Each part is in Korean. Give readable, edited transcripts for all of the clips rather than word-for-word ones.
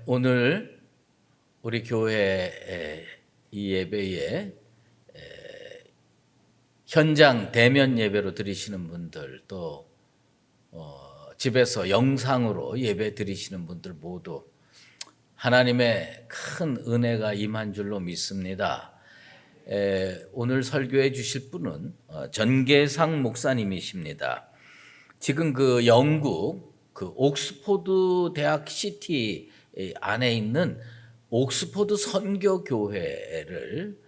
오늘 우리 교회 이 예배에 현장 대면 예배로 드리시는 분들 또 집에서 영상으로 예배 드리시는 분들 모두 하나님의 큰 은혜가 임한 줄로 믿습니다. 오늘 설교해 주실 분은 전계상 목사님이십니다. 지금 그 영국 옥스포드 대학 시티 안에 있는 옥스포드 선교교회를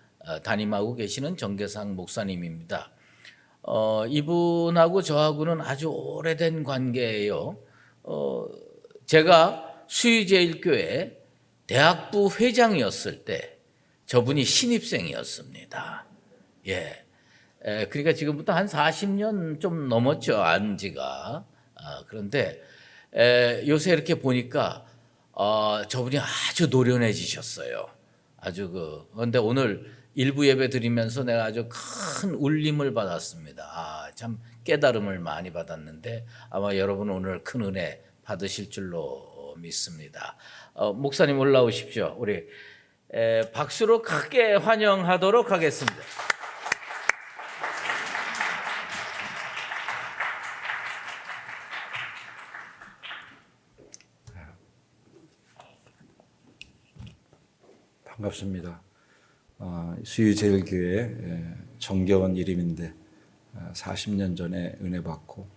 담임하고 계시는 전계상 목사님입니다. 이분하고 저하고는 아주 오래된 관계예요. 제가 수의제일교회 대학부 회장이었을 때 저분이 신입생이었습니다. 그러니까 지금부터 한 40년 좀 넘었죠, 안 지가. 그런데 요새 이렇게 보니까 저분이 아주 노련해지셨어요. 그런데 오늘 일부 예배 드리면서 내가 아주 큰 울림을 받았습니다. 참 깨달음을 많이 받았는데 아마 여러분 오늘 큰 은혜 받으실 줄로 믿습니다. 목사님 올라오십시오. 우리 박수로 크게 환영하도록 하겠습니다. 반갑습니다. 수의제일교회 정겨운 이름인데 40년 전에 은혜 받고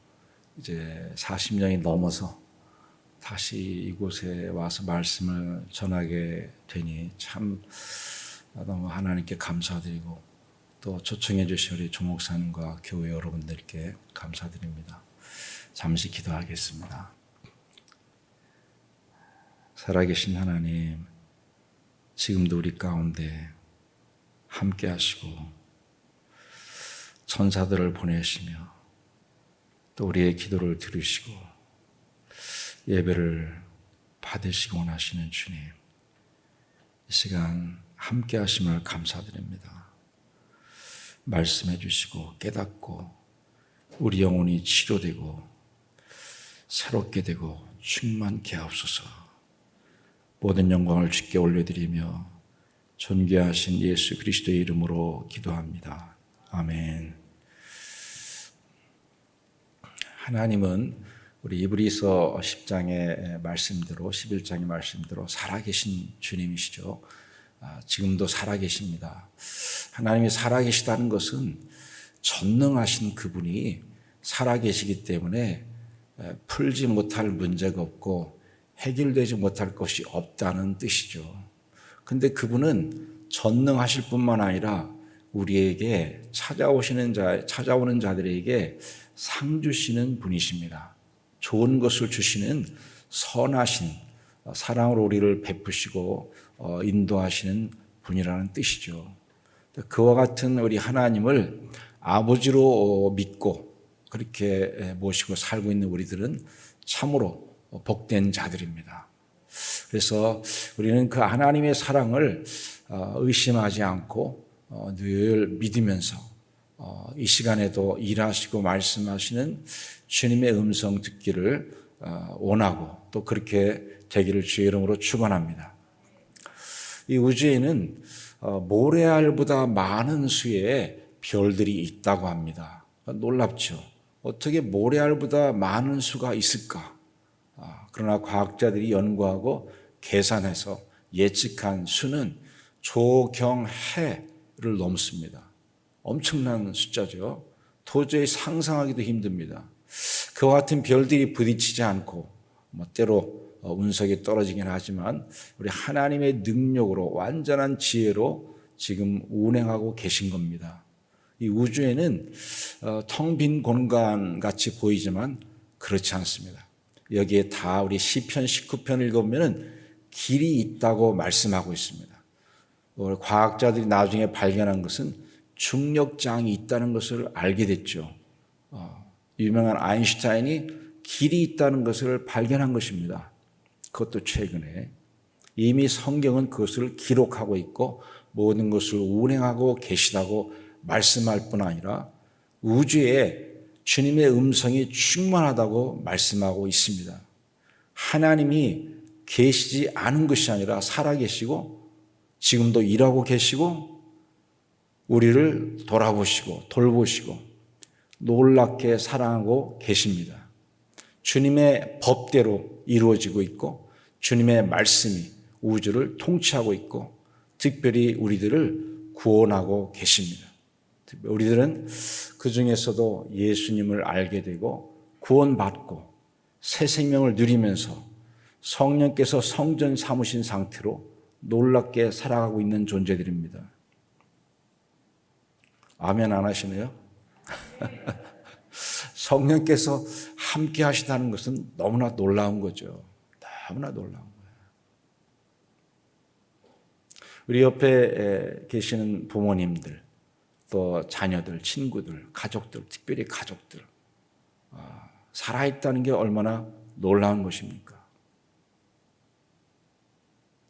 이제 40년이 넘어서 다시 이곳에 와서 말씀을 전하게 되니 참 너무 하나님께 감사드리고 또 초청해 주신 우리 조 목사님과 교회 여러분들께 감사드립니다. 잠시 기도하겠습니다. 살아계신 하나님, 지금도 우리 가운데 함께 하시고 천사들을 보내시며 또 우리의 기도를 들으시고 예배를 받으시고 원하시는 주님, 이 시간 함께 하심을 감사드립니다. 말씀해 주시고 깨닫고 우리 영혼이 치료되고 새롭게 되고 충만케 하옵소서. 모든 영광을 주께 올려드리며 존귀하신 예수 그리스도의 이름으로 기도합니다. 아멘. 하나님은 우리 이브리서 10장의 말씀대로 11장의 말씀대로 살아계신 주님이시죠. 지금도 살아계십니다. 하나님이 살아계시다는 것은 전능하신 그분이 살아계시기 때문에 풀지 못할 문제가 없고 해결되지 못할 것이 없다는 뜻이죠. 근데 그분은 전능하실 뿐만 아니라 우리에게 찾아오는 자들에게 상 주시는 분이십니다. 좋은 것을 주시는 선하신 사랑으로 우리를 베푸시고 인도하시는 분이라는 뜻이죠. 그와 같은 우리 하나님을 아버지로 믿고 그렇게 모시고 살고 있는 우리들은 참으로 복된 자들입니다. 그래서 우리는 그 하나님의 사랑을 의심하지 않고 늘 믿으면서 이 시간에도 일하시고 말씀하시는 주님의 음성 듣기를 원하고 또 그렇게 되기를 주의 이름으로 축원합니다. 이 우주에는 모래알보다 많은 수의 별들이 있다고 합니다. 놀랍죠? 어떻게 모래알보다 많은 수가 있을까? 그러나 과학자들이 연구하고 계산해서 예측한 수는 조경해를 넘습니다. 엄청난 숫자죠. 도저히 상상하기도 힘듭니다. 그와 같은 별들이 부딪히지 않고 때로 운석이 떨어지긴 하지만 우리 하나님의 능력으로 완전한 지혜로 지금 운행하고 계신 겁니다. 이 우주에는 텅 빈 공간 같이 보이지만 그렇지 않습니다. 여기에 다 우리 시편 19편 읽으면 길이 있다고 말씀하고 있습니다. 과학자들이 나중에 발견한 것은 중력장이 있다는 것을 알게 됐죠. 유명한 아인슈타인이 길이 있다는 것을 발견한 것입니다. 그것도 최근에. 이미 성경은 그것을 기록하고 있고 모든 것을 운행하고 계시다고 말씀할 뿐 아니라 우주에 주님의 음성이 충만하다고 말씀하고 있습니다. 하나님이 계시지 않은 것이 아니라 살아계시고 지금도 일하고 계시고 우리를 돌아보시고 돌보시고 놀랍게 사랑하고 계십니다. 주님의 법대로 이루어지고 있고 주님의 말씀이 우주를 통치하고 있고 특별히 우리들을 구원하고 계십니다. 우리들은 그 중에서도 예수님을 알게 되고 구원받고 새 생명을 누리면서 성령께서 성전 삼으신 상태로 놀랍게 살아가고 있는 존재들입니다. 아멘 안 하시네요? 성령께서 함께 하시다는 것은 너무나 놀라운 거죠. 너무나 놀라운 거예요. 우리 옆에 계시는 부모님들, 또 자녀들, 친구들, 가족들, 특별히 가족들, 살아있다는 게 얼마나 놀라운 것입니까?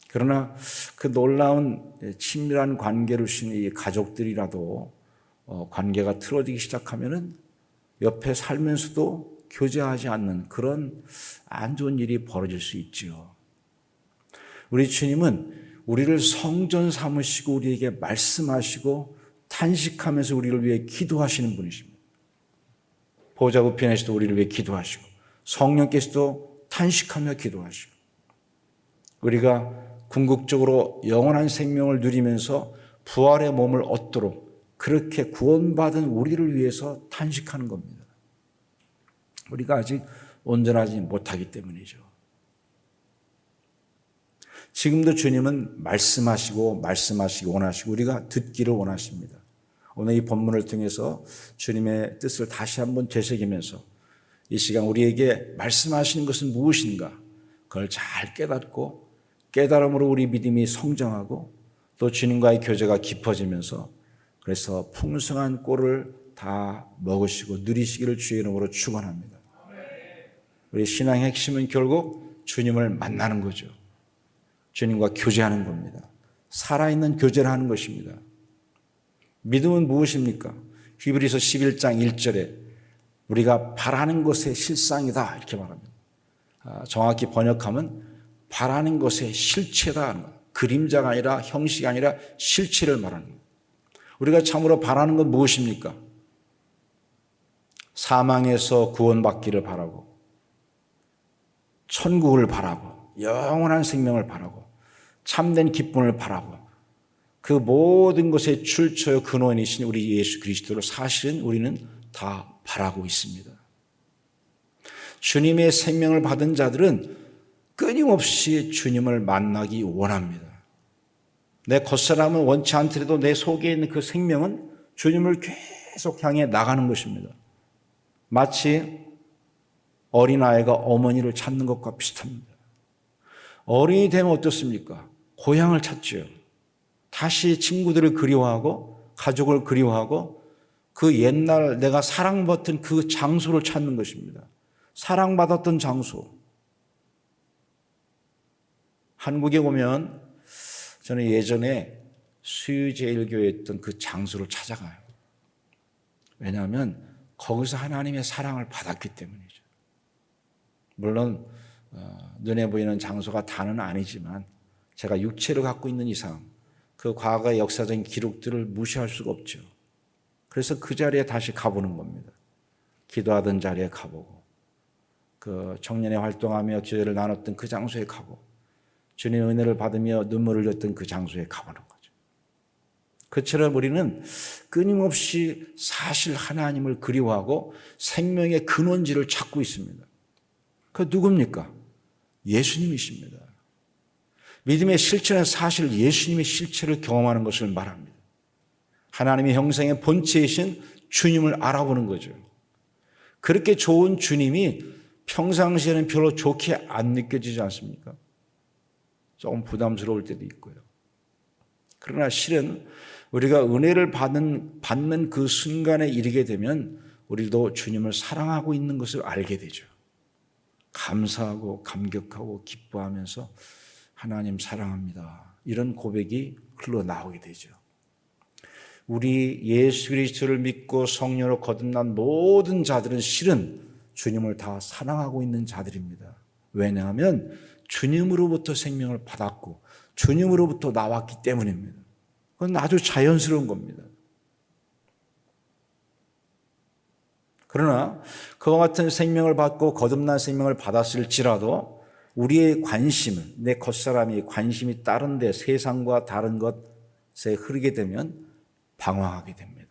그러나 그 놀라운 친밀한 관계를 주신 이 가족들이라도 관계가 틀어지기 시작하면은 옆에 살면서도 교제하지 않는 그런 안 좋은 일이 벌어질 수 있지요. 우리 주님은 우리를 성전 삼으시고 우리에게 말씀하시고 탄식하면서 우리를 위해 기도하시는 분이십니다. 보좌 우편에서도 우리를 위해 기도하시고 성령께서도 탄식하며 기도하시고 우리가 궁극적으로 영원한 생명을 누리면서 부활의 몸을 얻도록 그렇게 구원받은 우리를 위해서 탄식하는 겁니다. 우리가 아직 온전하지 못하기 때문이죠. 지금도 주님은 말씀하시고 원하시고 우리가 듣기를 원하십니다. 오늘 이 본문을 통해서 주님의 뜻을 다시 한번 되새기면서 이 시간 우리에게 말씀하시는 것은 무엇인가 그걸 잘 깨닫고 깨달음으로 우리 믿음이 성장하고 또 주님과의 교제가 깊어지면서 그래서 풍성한 꼴을 다 먹으시고 누리시기를 주의 이름으로 축원합니다. 우리 신앙의 핵심은 결국 주님을 만나는 거죠. 주님과 교제하는 겁니다. 살아있는 교제를 하는 것입니다. 믿음은 무엇입니까? 히브리서 11장 1절에 우리가 바라는 것의 실상이다 이렇게 말합니다. 정확히 번역하면 바라는 것의 실체다 하는 거예요. 그림자가 아니라 형식이 아니라 실체를 말하는 거예요. 우리가 참으로 바라는 건 무엇입니까? 사망에서 구원받기를 바라고 천국을 바라고 영원한 생명을 바라고 참된 기쁨을 바라고 그 모든 것의 출처요 근원이신 우리 예수 그리스도를 사실은 우리는 다 바라고 있습니다. 주님의 생명을 받은 자들은 끊임없이 주님을 만나기 원합니다. 내 겉사람은 원치 않더라도 내 속에 있는 그 생명은 주님을 계속 향해 나가는 것입니다. 마치 어린아이가 어머니를 찾는 것과 비슷합니다. 어린이 되면 어떻습니까? 고향을 찾죠. 다시 친구들을 그리워하고 가족을 그리워하고 그 옛날 내가 사랑받던 그 장소를 찾는 것입니다. 사랑받았던 장소. 한국에 오면 저는 예전에 수유제일교회 있던 그 장소를 찾아가요. 왜냐하면 거기서 하나님의 사랑을 받았기 때문이죠. 물론 눈에 보이는 장소가 다는 아니지만 제가 육체를 갖고 있는 이상 그 과거의 역사적인 기록들을 무시할 수가 없죠. 그래서 그 자리에 다시 가보는 겁니다. 기도하던 자리에 가보고 그 청년회 활동하며 교회를 나눴던 그 장소에 가보고 주님의 은혜를 받으며 눈물을 흘렸던 그 장소에 가보는 거죠. 그처럼 우리는 끊임없이 사실 하나님을 그리워하고 생명의 근원지를 찾고 있습니다. 그 누굽니까? 예수님이십니다. 믿음의 실체는 사실 예수님의 실체를 경험하는 것을 말합니다. 하나님의 형상의 본체이신 주님을 알아보는 거죠. 그렇게 좋은 주님이 평상시에는 별로 좋게 안 느껴지지 않습니까? 조금 부담스러울 때도 있고요. 그러나 실은 우리가 은혜를 받는 그 순간에 이르게 되면 우리도 주님을 사랑하고 있는 것을 알게 되죠. 감사하고 감격하고 기뻐하면서 하나님 사랑합니다. 이런 고백이 흘러나오게 되죠. 우리 예수 그리스도를 믿고 성령으로 거듭난 모든 자들은 실은 주님을 다 사랑하고 있는 자들입니다. 왜냐하면 주님으로부터 생명을 받았고 주님으로부터 나왔기 때문입니다. 그건 아주 자연스러운 겁니다. 그러나 그와 같은 생명을 받고 거듭난 생명을 받았을지라도 우리의 관심을, 내 겉사람이 관심이 다른 데 세상과 다른 것에 흐르게 되면 방황하게 됩니다.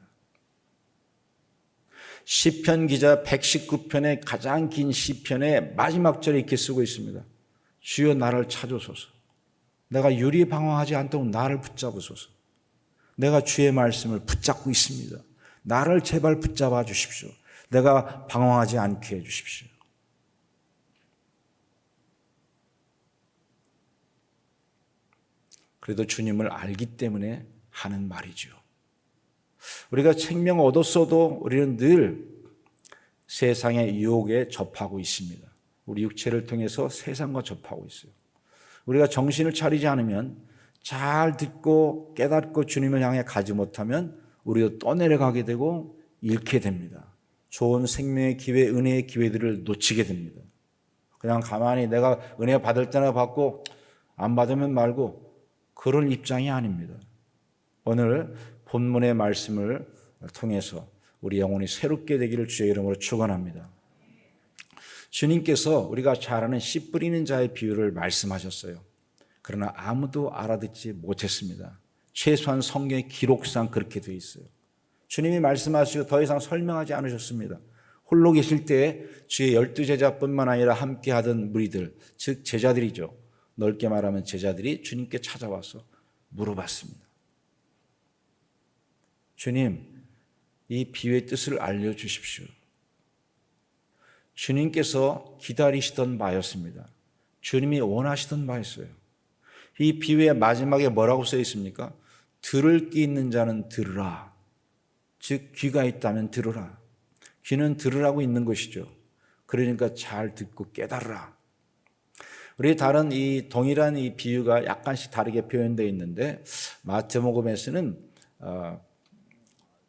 시편 기자 119편의 가장 긴 시편의 마지막 절에 이렇게 쓰고 있습니다. 주여 나를 찾으소서. 내가 유리에 방황하지 않도록 나를 붙잡으소서. 내가 주의 말씀을 붙잡고 있습니다. 나를 제발 붙잡아 주십시오. 내가 방황하지 않게 해 주십시오. 그래도 주님을 알기 때문에 하는 말이죠. 우리가 생명 얻었어도 우리는 늘 세상의 유혹에 접하고 있습니다. 우리 육체를 통해서 세상과 접하고 있어요. 우리가 정신을 차리지 않으면, 잘 듣고 깨닫고 주님을 향해 가지 못하면 우리도 떠내려가게 되고 잃게 됩니다. 좋은 생명의 기회, 은혜의 기회들을 놓치게 됩니다. 그냥 가만히 내가 은혜 받을 때나 받고 안 받으면 말고 그런 입장이 아닙니다. 오늘 본문의 말씀을 통해서 우리 영혼이 새롭게 되기를 주의 이름으로 축원합니다. 주님께서 우리가 잘 아는 씨 뿌리는 자의 비유를 말씀하셨어요. 그러나 아무도 알아듣지 못했습니다. 최소한 성경의 기록상 그렇게 되어 있어요. 주님이 말씀하시고 더 이상 설명하지 않으셨습니다. 홀로 계실 때 주의 12제자뿐만 아니라 함께 하던 무리들, 즉 제자들이죠. 넓게 말하면 제자들이 주님께 찾아와서 물어봤습니다. 주님, 이 비유의 뜻을 알려주십시오. 주님께서 기다리시던 바였습니다. 주님이 원하시던 바였어요. 이 비유의 마지막에 뭐라고 써 있습니까? 들을 귀 있는 자는 들으라. 즉 귀가 있다면 들으라. 귀는 들으라고 있는 것이죠. 그러니까 잘 듣고 깨달으라. 우리 다른 이 동일한 이 비유가 약간씩 다르게 표현되어 있는데 마태복음에서는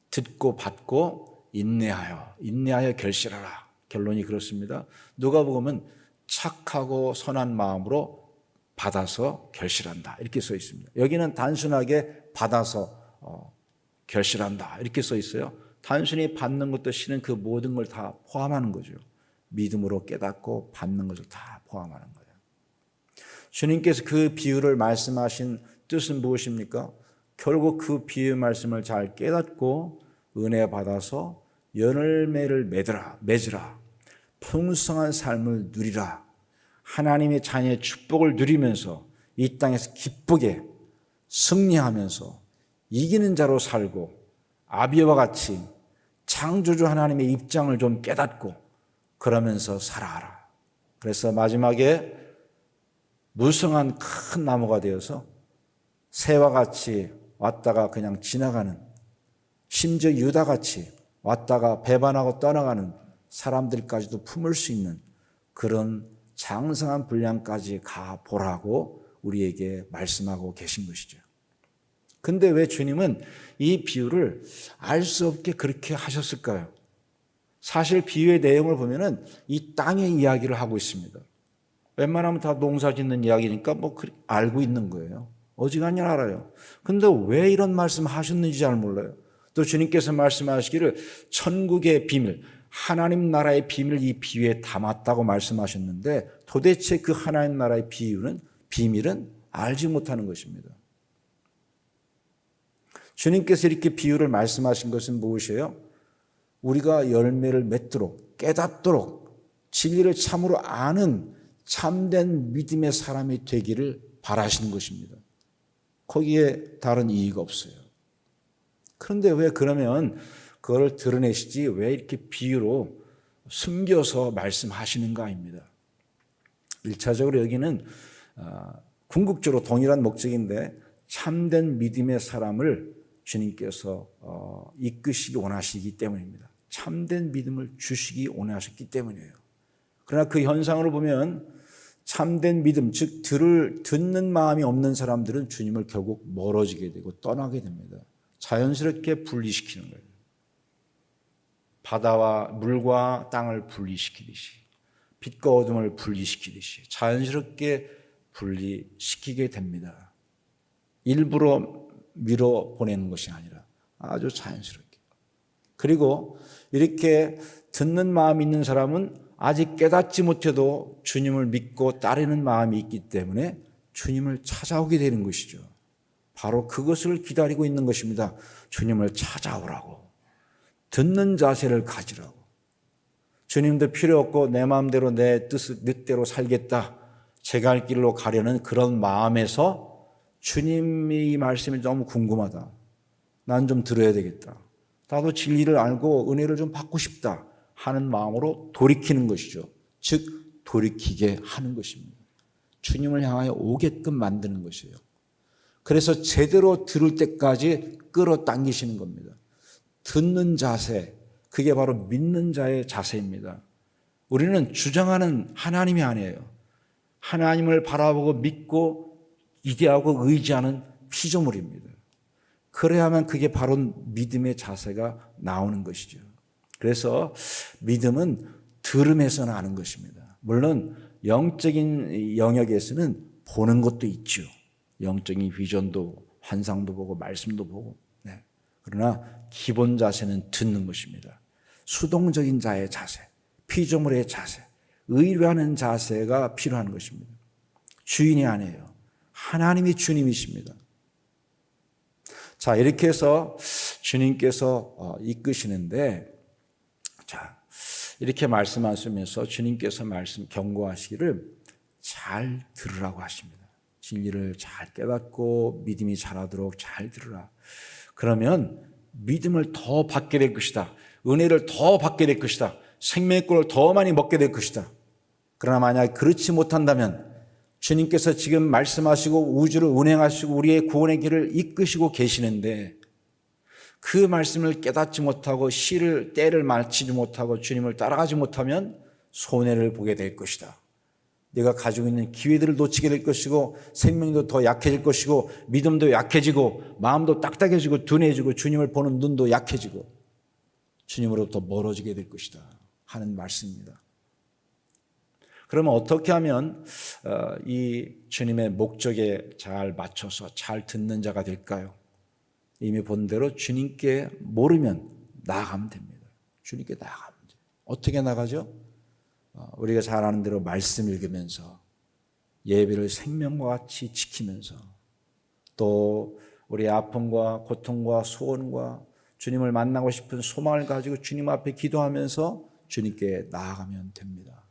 듣고 받고 인내하여 결실하라. 결론이 그렇습니다. 누가복음은 착하고 선한 마음으로 받아서 결실한다 이렇게 써 있습니다. 여기는 단순하게 받아서 결실한다 이렇게 써 있어요. 단순히 받는 것도 실은 그 모든 걸 다 포함하는 거죠. 믿음으로 깨닫고 받는 것을 다 포함하는 거예요. 주님께서 그 비유를 말씀하신 뜻은 무엇입니까? 결국 그 비유의 말씀을 잘 깨닫고 은혜 받아서 열매를 맺으라. 풍성한 삶을 누리라. 하나님의 자녀의 축복을 누리면서 이 땅에서 기쁘게 승리하면서 이기는 자로 살고 아비와 같이 창조주 하나님의 입장을 좀 깨닫고 그러면서 살아라. 그래서 마지막에 무성한 큰 나무가 되어서 새와 같이 왔다가 그냥 지나가는, 심지어 유다같이 왔다가 배반하고 떠나가는 사람들까지도 품을 수 있는 그런 장성한 분량까지 가보라고 우리에게 말씀하고 계신 것이죠. 근데 왜 주님은 이 비유를 알 수 없게 그렇게 하셨을까요? 사실 비유의 내용을 보면은 이 땅의 이야기를 하고 있습니다. 웬만하면 다 농사 짓는 이야기니까 알고 있는 거예요. 어지간히 알아요. 근데 왜 이런 말씀 하셨는지 잘 몰라요. 또 주님께서 말씀하시기를 천국의 비밀, 하나님 나라의 비밀을 이 비유에 담았다고 말씀하셨는데 도대체 그 하나님 나라의 비밀은 알지 못하는 것입니다. 주님께서 이렇게 비유를 말씀하신 것은 무엇이에요? 우리가 열매를 맺도록 깨닫도록 진리를 참으로 아는 참된 믿음의 사람이 되기를 바라시는 것입니다. 거기에 다른 이의가 없어요. 그런데 왜 그러면 그걸 드러내시지 왜 이렇게 비유로 숨겨서 말씀하시는가입니다. 1차적으로 여기는 궁극적으로 동일한 목적인데 참된 믿음의 사람을 주님께서 이끄시기 원하시기 때문입니다. 참된 믿음을 주시기 원하셨기 때문이에요. 그러나 그 현상으로 보면 참된 믿음, 즉 듣는 마음이 없는 사람들은 주님을 결국 멀어지게 되고 떠나게 됩니다. 자연스럽게 분리시키는 거예요. 바다와 물과 땅을 분리시키듯이 빛과 어둠을 분리시키듯이 자연스럽게 분리시키게 됩니다. 일부러 밀어보내는 것이 아니라 아주 자연스럽게. 그리고 이렇게 듣는 마음이 있는 사람은 아직 깨닫지 못해도 주님을 믿고 따르는 마음이 있기 때문에 주님을 찾아오게 되는 것이죠. 바로 그것을 기다리고 있는 것입니다. 주님을 찾아오라고. 듣는 자세를 가지라고. 주님도 필요 없고 내 마음대로 내 뜻대로 살겠다. 제가 할 길로 가려는 그런 마음에서 주님의 이 말씀이 너무 궁금하다. 난 좀 들어야 되겠다. 나도 진리를 알고 은혜를 좀 받고 싶다 하는 마음으로 돌이키는 것이죠. 즉 돌이키게 하는 것입니다. 주님을 향하여 오게끔 만드는 것이에요. 그래서 제대로 들을 때까지 끌어당기시는 겁니다. 듣는 자세, 그게 바로 믿는 자의 자세입니다. 우리는 주장하는 하나님이 아니에요. 하나님을 바라보고 믿고 기대하고 의지하는 피조물입니다. 그래야만 그게 바로 믿음의 자세가 나오는 것이죠. 그래서 믿음은 들음에서 나는 것입니다. 물론 영적인 영역에서는 보는 것도 있죠. 영적인 비전도 환상도 보고 말씀도 보고. 네. 그러나 기본 자세는 듣는 것입니다. 수동적인 자의 자세, 피조물의 자세, 의뢰하는 자세가 필요한 것입니다. 주인이 아니에요. 하나님이 주님이십니다. 자, 이렇게 해서 주님께서 이끄시는데, 자, 이렇게 말씀하시면서 주님께서 경고하시기를 잘 들으라고 하십니다. 진리를 잘 깨닫고 믿음이 자라도록 잘 들으라. 그러면 믿음을 더 받게 될 것이다. 은혜를 더 받게 될 것이다. 생명의 꿀을 더 많이 먹게 될 것이다. 그러나 만약 그렇지 못한다면 주님께서 지금 말씀하시고 우주를 운행하시고 우리의 구원의 길을 이끄시고 계시는데 그 말씀을 깨닫지 못하고 때를 맞추지 못하고 주님을 따라가지 못하면 손해를 보게 될 것이다. 내가 가지고 있는 기회들을 놓치게 될 것이고 생명도 더 약해질 것이고 믿음도 약해지고 마음도 딱딱해지고 둔해지고 주님을 보는 눈도 약해지고 주님으로부터 멀어지게 될 것이다 하는 말씀입니다. 그러면 어떻게 하면 이 주님의 목적에 잘 맞춰서 잘 듣는 자가 될까요? 이미 본 대로 주님께 모르면 나아가면 됩니다. 주님께 나아가면 돼요. 어떻게 나가죠? 우리가 잘 아는 대로 말씀 읽으면서 예배를 생명과 같이 지키면서 또 우리의 아픔과 고통과 소원과 주님을 만나고 싶은 소망을 가지고 주님 앞에 기도하면서 주님께 나아가면 됩니다.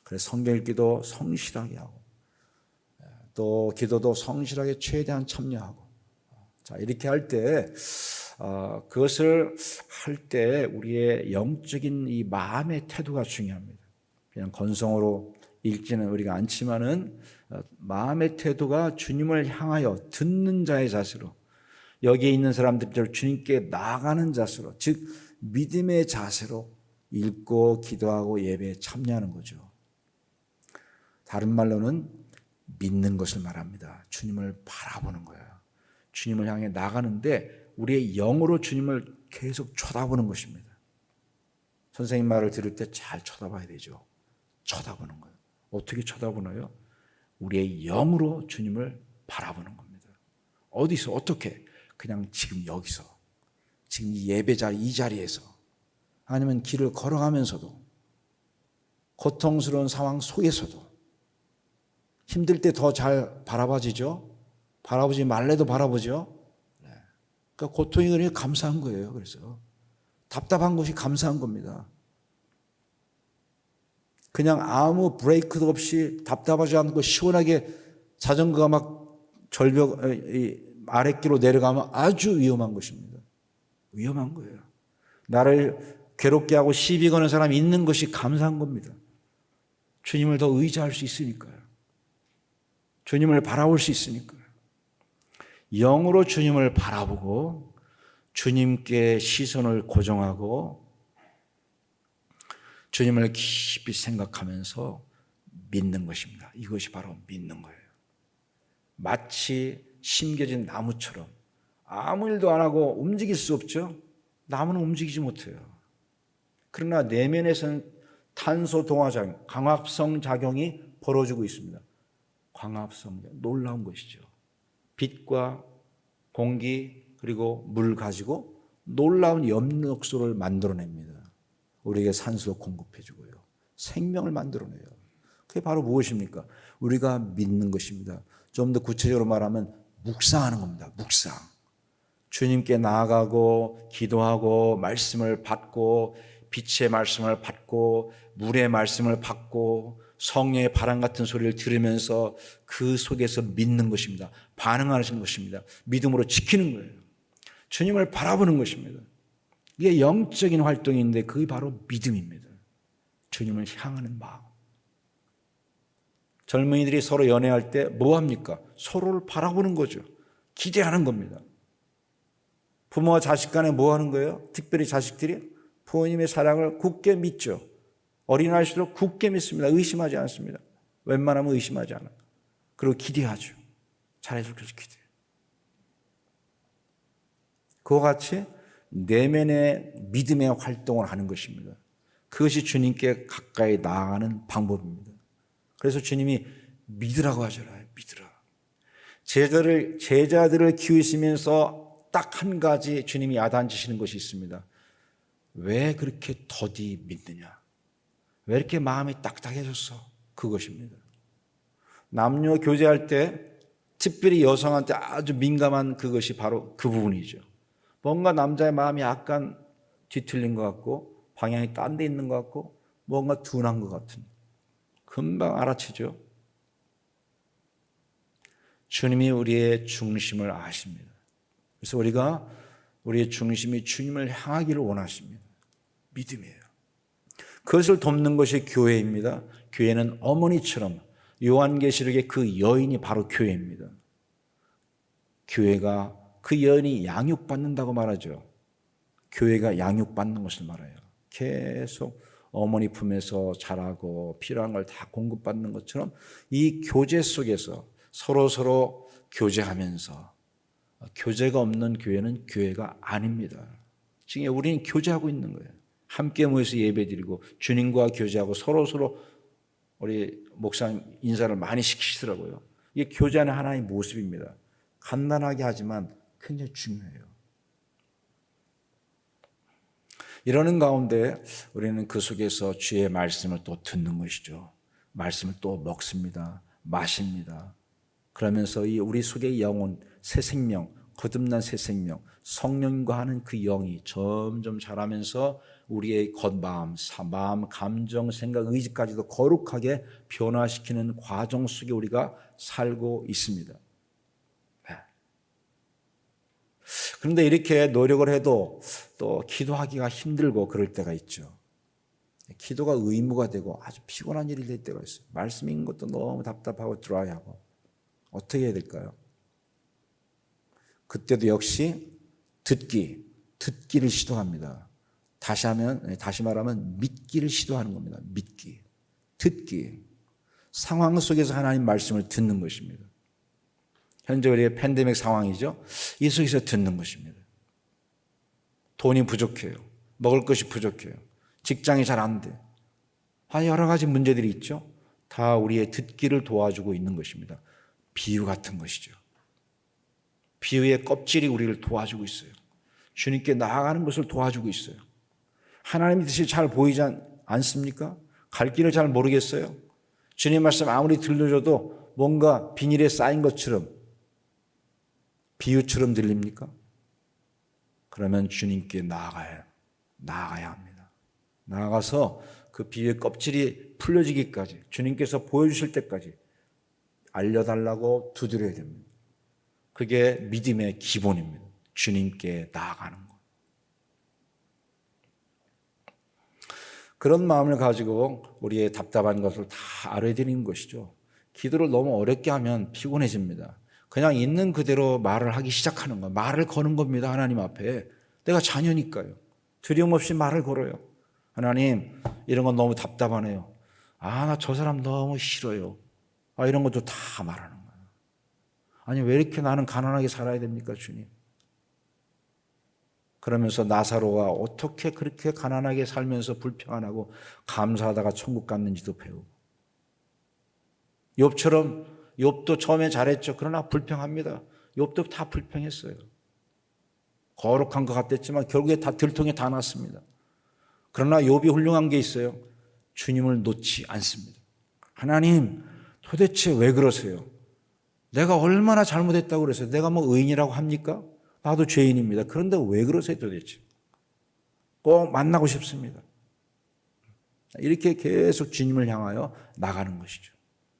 그래서 성경 읽기도 성실하게 하고 또 기도도 성실하게 최대한 참여하고 자 이렇게 할 때 그것을 할 때 우리의 영적인 이 마음의 태도가 중요합니다. 그냥 건성으로 읽지는 우리가 않지만은 마음의 태도가 주님을 향하여 듣는 자의 자세로 여기에 있는 사람들처럼 주님께 나아가는 자세로 즉 믿음의 자세로 읽고 기도하고 예배에 참여하는 거죠. 다른 말로는 믿는 것을 말합니다. 주님을 바라보는 거예요. 주님을 향해 나가는데 우리의 영으로 주님을 계속 쳐다보는 것입니다. 선생님 말을 들을 때 잘 쳐다봐야 되죠. 쳐다보는 거예요. 어떻게 쳐다보나요? 우리의 영으로 주님을 바라보는 겁니다. 어디서 어떻게? 그냥 지금 여기서 지금 이 예배자 이 자리에서 아니면 길을 걸어가면서도 고통스러운 상황 속에서도 힘들 때 더 잘 바라봐지죠. 바라보지 말래도 바라보죠. 그러니까 고통이 그래 감사한 거예요. 그래서 답답한 것이 감사한 겁니다. 그냥 아무 브레이크도 없이 답답하지 않고 시원하게 자전거가 막 절벽 아랫길로 내려가면 아주 위험한 것입니다. 위험한 거예요. 나를 괴롭게 하고 시비 거는 사람이 있는 것이 감사한 겁니다. 주님을 더 의지할 수 있으니까요. 주님을 바라볼 수 있으니까요. 영으로 주님을 바라보고 주님께 시선을 고정하고 주님을 깊이 생각하면서 믿는 것입니다. 이것이 바로 믿는 거예요. 마치 심겨진 나무처럼 아무 일도 안 하고 움직일 수 없죠. 나무는 움직이지 못해요. 그러나 내면에서는 탄소 동화작용, 광합성 작용이 벌어지고 있습니다. 광합성, 놀라운 것이죠. 빛과 공기 그리고 물 가지고 놀라운 엽록소를 만들어냅니다. 우리에게 산소 공급해주고요. 생명을 만들어내요. 그게 바로 무엇입니까? 우리가 믿는 것입니다. 좀 더 구체적으로 말하면 묵상하는 겁니다. 묵상. 주님께 나아가고 기도하고 말씀을 받고 빛의 말씀을 받고 물의 말씀을 받고 성령의 바람 같은 소리를 들으면서 그 속에서 믿는 것입니다. 반응하는 것입니다. 믿음으로 지키는 거예요. 주님을 바라보는 것입니다. 이게 영적인 활동인데 그게 바로 믿음입니다. 주님을 향하는 마음. 젊은이들이 서로 연애할 때 뭐 합니까? 서로를 바라보는 거죠. 기대하는 겁니다. 부모와 자식 간에 뭐 하는 거예요? 특별히 자식들이 부모님의 사랑을 굳게 믿죠. 어린아이일수록 굳게 믿습니다. 의심하지 않습니다. 웬만하면 의심하지 않아요. 그리고 기대하죠. 잘해줄 것을 기대해요. 그와 같이 내면의 믿음의 활동을 하는 것입니다. 그것이 주님께 가까이 나아가는 방법입니다. 그래서 주님이 믿으라고 하잖아요. 믿으라. 제자들을 키우시면서 딱 한 가지 주님이 야단치시는 것이 있습니다. 왜 그렇게 더디 믿느냐? 왜 이렇게 마음이 딱딱해졌어? 그것입니다. 남녀 교제할 때 특별히 여성한테 아주 민감한 그것이 바로 그 부분이죠. 뭔가 남자의 마음이 약간 뒤틀린 것 같고 방향이 딴 데 있는 것 같고 뭔가 둔한 것 같은 금방 알아채죠. 주님이 우리의 중심을 아십니다. 그래서 우리가 우리의 중심이 주님을 향하기를 원하십니다. 믿음이에요. 그것을 돕는 것이 교회입니다. 교회는 어머니처럼 요한계시록의 그 여인이 바로 교회입니다. 교회가 그 여인이 양육받는다고 말하죠. 교회가 양육받는 것을 말해요. 계속 어머니 품에서 자라고 필요한 걸 다 공급받는 것처럼 이 교제 속에서 서로 교제하면서 교제가 없는 교회는 교회가 아닙니다. 지금 우리는 교제하고 있는 거예요. 함께 모여서 예배드리고 주님과 교제하고 서로 우리 목사님 인사를 많이 시키시더라고요. 이게 교제하는 하나의 모습입니다. 간단하게 하지만 굉장히 중요해요. 이러는 가운데 우리는 그 속에서 주의 말씀을 또 듣는 것이죠. 말씀을 또 먹습니다. 마십니다. 그러면서 이 우리 속의 영혼, 새 생명, 거듭난 새 생명, 성령과 하는 그 영이 점점 자라면서 우리의 겉마음, 마음, 감정, 생각, 의지까지도 거룩하게 변화시키는 과정 속에 우리가 살고 있습니다. 그런데 이렇게 노력을 해도 또 기도하기가 힘들고 그럴 때가 있죠. 기도가 의무가 되고 아주 피곤한 일이 될 때가 있어요. 말씀 읽는 것도 너무 답답하고 드라이하고. 어떻게 해야 될까요? 그때도 역시 듣기를 시도합니다. 다시 말하면 믿기를 시도하는 겁니다. 믿기, 듣기. 상황 속에서 하나님 말씀을 듣는 것입니다. 현재 우리의 팬데믹 상황이죠. 이 속에서 듣는 것입니다. 돈이 부족해요. 먹을 것이 부족해요. 직장이 잘 안 돼. 여러 가지 문제들이 있죠. 다 우리의 듣기를 도와주고 있는 것입니다. 비유 같은 것이죠. 비유의 껍질이 우리를 도와주고 있어요. 주님께 나아가는 것을 도와주고 있어요. 하나님의 뜻이 잘 보이지 않습니까? 갈 길을 잘 모르겠어요. 주님 말씀 아무리 들려줘도 뭔가 비닐에 쌓인 것처럼 비유처럼 들립니까? 그러면 주님께 나아가야 합니다. 나아가서 그 비유의 껍질이 풀려지기까지 주님께서 보여주실 때까지 알려달라고 두드려야 됩니다. 그게 믿음의 기본입니다. 주님께 나아가는 것. 그런 마음을 가지고 우리의 답답한 것을 다 알아드리는 것이죠. 기도를 너무 어렵게 하면 피곤해집니다. 그냥 있는 그대로 말을 하기 시작하는 거, 말을 거는 겁니다. 하나님 앞에. 내가 자녀니까요. 두려움 없이 말을 걸어요. 하나님, 이런 건 너무 답답하네요. 나 저 사람 너무 싫어요. 이런 것도 다 말하는 거예요. 아니, 왜 이렇게 나는 가난하게 살아야 됩니까, 주님? 그러면서 나사로가 어떻게 그렇게 가난하게 살면서 불평안하고 감사하다가 천국 갔는지도 배우고, 욥처럼, 욥도 처음에 잘했죠. 그러나 불평합니다. 욥도 다 불평했어요. 거룩한 것 같았지만 결국에 다 들통에 다 났습니다. 그러나 욥이 훌륭한 게 있어요. 주님을 놓지 않습니다. 하나님, 도대체 왜 그러세요? 내가 얼마나 잘못했다고 그러세요? 내가 뭐 의인이라고 합니까? 나도 죄인입니다. 그런데 왜 그러세요 도대체? 꼭 만나고 싶습니다. 이렇게 계속 주님을 향하여 나가는 것이죠.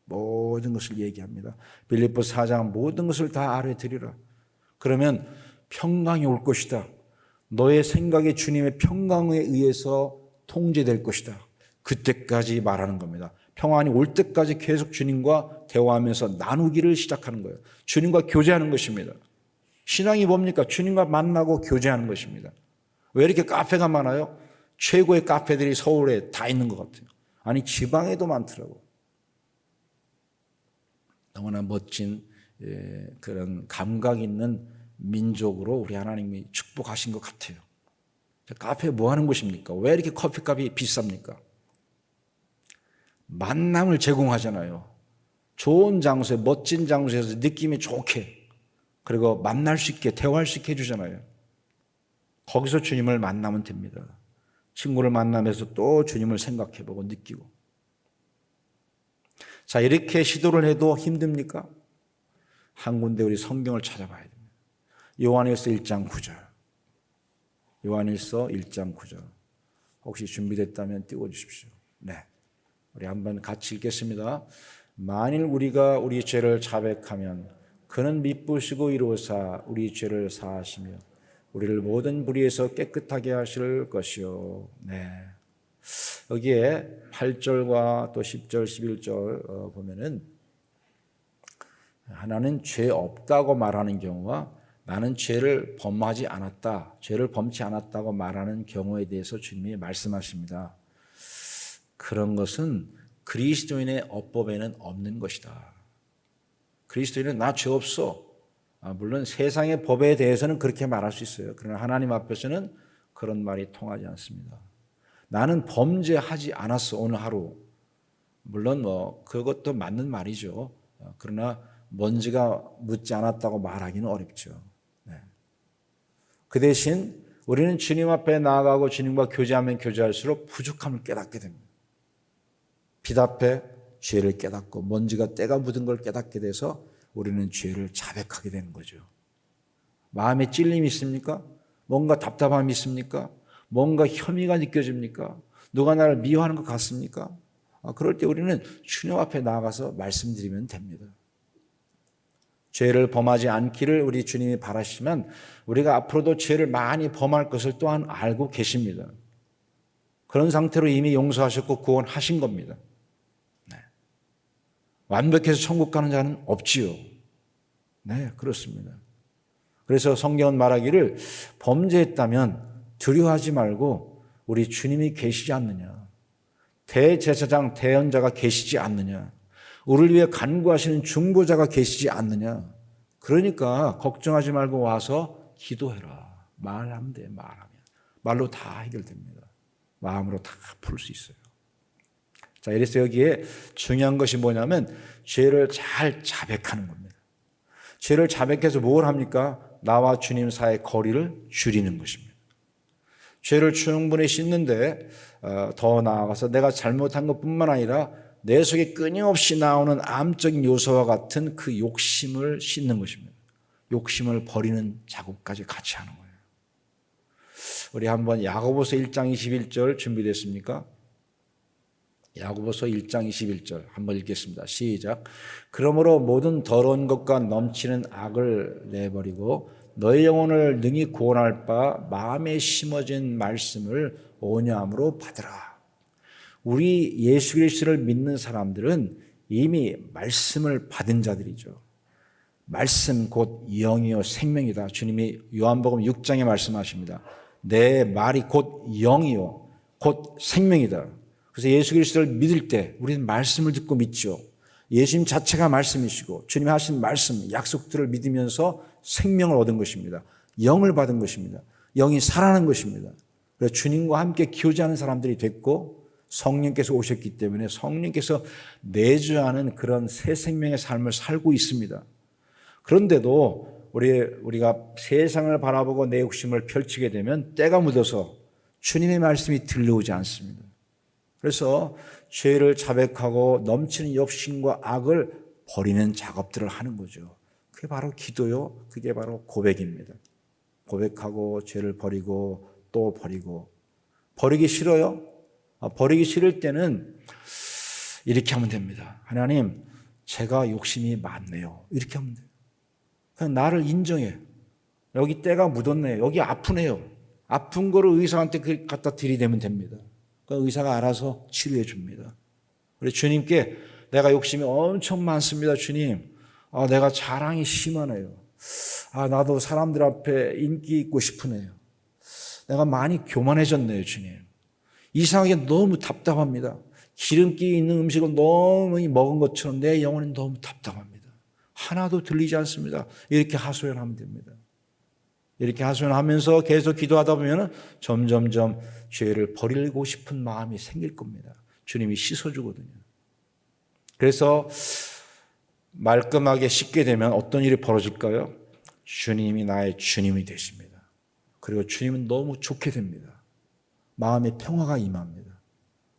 모든 것을 얘기합니다. 빌립보서 4장 모든 것을 다 아뢰드리라. 그러면 평강이 올 것이다. 너의 생각이 주님의 평강에 의해서 통제될 것이다. 그때까지 말하는 겁니다. 평안이 올 때까지 계속 주님과 대화하면서 나누기를 시작하는 거예요. 주님과 교제하는 것입니다. 신앙이 뭡니까? 주님과 만나고 교제하는 것입니다. 왜 이렇게 카페가 많아요? 최고의 카페들이 서울에 다 있는 것 같아요. 아니, 지방에도 많더라고. 너무나 멋진 그런 감각 있는 민족으로 우리 하나님이 축복하신 것 같아요. 카페 뭐 하는 곳입니까? 왜 이렇게 커피값이 비쌉니까? 만남을 제공하잖아요. 좋은 장소에, 멋진 장소에서 느낌이 좋게, 그리고 만날 수 있게, 대화할 수 있게 해주잖아요. 거기서 주님을 만나면 됩니다. 친구를 만나면서 또 주님을 생각해보고 느끼고. 자, 이렇게 시도를 해도 힘듭니까? 한 군데 우리 성경을 찾아봐야 됩니다. 요한일서 1장 9절. 요한일서 1장 9절. 혹시 준비됐다면 띄워주십시오. 네, 우리 한번 같이 읽겠습니다. 만일 우리가 우리 죄를 자백하면 그는 미쁘시고 이로사 우리 죄를 사하시며 우리를 모든 불의에서 깨끗하게 하실 것이요. 네. 여기에 8절과 또 10절, 11절 보면은 하나는 죄 없다고 말하는 경우와 나는 죄를 범하지 않았다, 죄를 범치 않았다고 말하는 경우에 대해서 주님이 말씀하십니다. 그런 것은 그리스도인의 어법에는 없는 것이다. 그리스도인은 나 죄 없어. 물론 세상의 법에 대해서는 그렇게 말할 수 있어요. 그러나 하나님 앞에서는 그런 말이 통하지 않습니다. 나는 범죄하지 않았어 오늘 하루. 물론 뭐 그것도 맞는 말이죠. 그러나 먼지가 묻지 않았다고 말하기는 어렵죠. 네. 그 대신 우리는 주님 앞에 나아가고 주님과 교제하면 교제할수록 부족함을 깨닫게 됩니다. 빛 앞에 죄를 깨닫고 먼지가 때가 묻은 걸 깨닫게 돼서 우리는 죄를 자백하게 되는 거죠. 마음에 찔림이 있습니까? 뭔가 답답함이 있습니까? 뭔가 혐의가 느껴집니까? 누가 나를 미워하는 것 같습니까? 그럴 때 우리는 주님 앞에 나아가서 말씀드리면 됩니다. 죄를 범하지 않기를 우리 주님이 바라시면 우리가 앞으로도 죄를 많이 범할 것을 또한 알고 계십니다. 그런 상태로 이미 용서하셨고 구원하신 겁니다. 네. 완벽해서 천국 가는 자는 없지요. 네, 그렇습니다. 그래서 성경은 말하기를 범죄했다면 두려워하지 말고 우리 주님이 계시지 않느냐, 대제사장 대언자가 계시지 않느냐, 우리를 위해 간구하시는 중보자가 계시지 않느냐. 그러니까 걱정하지 말고 와서 기도해라. 말하면 돼. 말로 다 해결됩니다. 마음으로 다 풀 수 있어요. 자, 이래서 여기에 중요한 것이 뭐냐면 죄를 잘 자백하는 겁니다. 죄를 자백해서 뭘 합니까? 나와 주님 사이의 거리를 줄이는 것입니다. 죄를 충분히 씻는데 더 나아가서 내가 잘못한 것뿐만 아니라 내 속에 끊임없이 나오는 암적인 요소와 같은 그 욕심을 씻는 것입니다. 욕심을 버리는 작업까지 같이 하는 거예요. 우리 한번 야고보서 1장 21절 준비됐습니까? 야고보서 1장 21절 한번 읽겠습니다. 시작. 그러므로 모든 더러운 것과 넘치는 악을 내버리고 너의 영혼을 능히 구원할 바 마음에 심어진 말씀을 온유함으로 받으라. 우리 예수 그리스도를 믿는 사람들은 이미 말씀을 받은 자들이죠. 말씀 곧 영이요 생명이다. 주님이 요한복음 6장에 말씀하십니다. 내 말이 곧 영이요 곧 생명이다. 그래서 예수 그리스도를 믿을 때 우리는 말씀을 듣고 믿죠. 예수님 자체가 말씀이시고 주님이 하신 말씀, 약속들을 믿으면서 생명을 얻은 것입니다. 영을 받은 것입니다. 영이 살아나는 것입니다. 그래서 주님과 함께 교제하는 사람들이 됐고 성령께서 오셨기 때문에 성령께서 내주하는 그런 새 생명의 삶을 살고 있습니다. 그런데도 우리가 세상을 바라보고 내 욕심을 펼치게 되면 때가 묻어서 주님의 말씀이 들려오지 않습니다. 그래서 죄를 자백하고 넘치는 욕심과 악을 버리는 작업들을 하는 거죠. 그게 바로 기도요. 그게 바로 고백입니다. 고백하고 죄를 버리고 또 버리고. 버리기 싫어요? 버리기 싫을 때는 이렇게 하면 됩니다. 하나님, 제가 욕심이 많네요. 이렇게 하면 돼요. 그냥 나를 인정해. 여기 때가 묻었네요. 여기 아프네요. 아픈 거를 의사한테 갖다 들이대면 됩니다. 그 의사가 알아서 치료해 줍니다. 우리 주님께 내가 욕심이 엄청 많습니다. 주님. 내가 자랑이 심하네요. 나도 사람들 앞에 인기 있고 싶으네요. 내가 많이 교만해졌네요, 주님. 이상하게 너무 답답합니다. 기름기 있는 음식을 너무 먹은 것처럼 내 영혼이 너무 답답합니다. 하나도 들리지 않습니다. 이렇게 하소연하면 됩니다. 이렇게 하소연하면서 계속 기도하다 보면 점점점 죄를 버리고 싶은 마음이 생길 겁니다. 주님이 씻어주거든요. 그래서 말끔하게 씻게 되면 어떤 일이 벌어질까요? 주님이 나의 주님이 되십니다. 그리고 주님은 너무 좋게 됩니다. 마음의 평화가 임합니다.